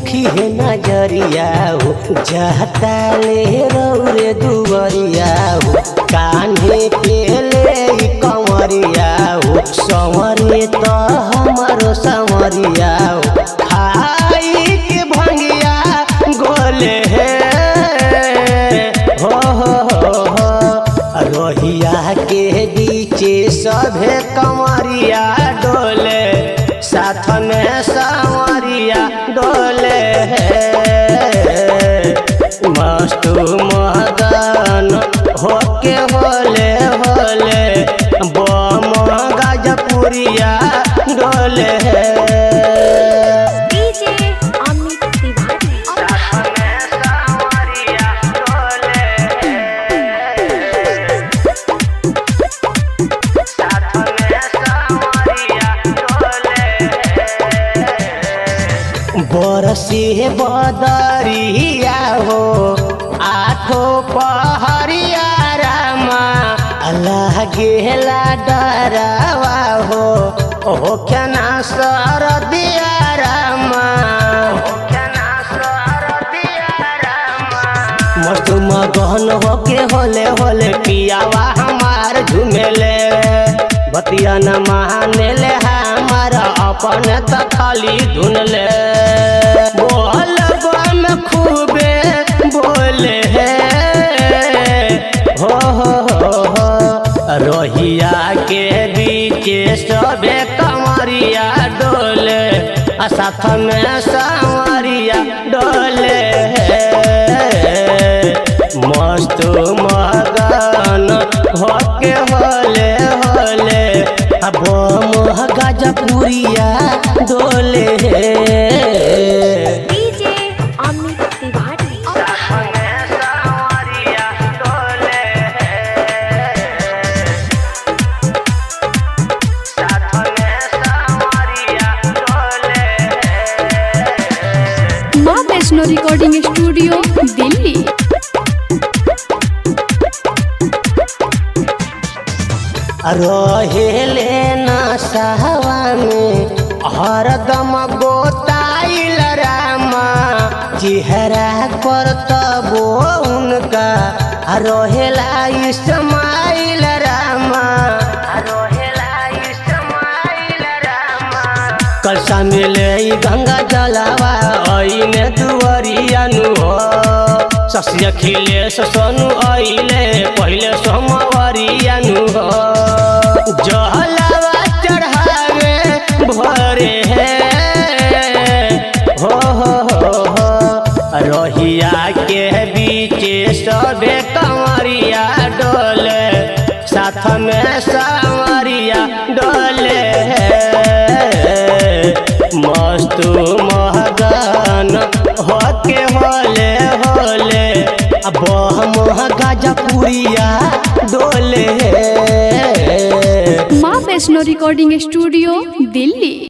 देखी है नजरिया हो जाता ले रौरे दुवरिया हो कान्हे पे ले कंवरिया हो संवरे तो हमारो संवरिया हो खाई के भंगिया गोले हो रोहिया के बीचे सभे कंवरिया डोले साथ में संवरिया डोले मस्त मगन होके होले होले बम गजपुरिया डोले बरसी बदरिया हो आठो पहरिया रामा अल्लाह गेला डरावा हो क्या सरदिया रामा मस्त मगन होके होले होले पियावा हमार झुमेले बतिया न माने ले हमारा अपन त खाली धुन ले बोल बम खूबे बोले हो रोहिया के बीचे सबे कंवरिया डोले साथ में संवरिया डोले मस्त मगन होके होले होले बम गजपुरिया डोले माँ वैष्णो रिकॉर्डिंग स्टूडियो दिल्ली। रहेले नशहवा में हरदम गोताइल रामा चेहरा पर तबो उनका रहेला इस्माइल रामा कलसा मिले गंगा जलावा आईने दुआरिया नु हो ससिया खिले सोनू आइले पहले सोमवारिया नु हो जहलावा चढ़ावे भरे हो रोहिया के बीचे सबे कंवरिया डोले साथ में संवरिया डोले मस्त महगन होके होले होले बम गजपुरिया डोले माँ वैष्णो रिकॉर्डिंग स्टूडियो दिल्ली।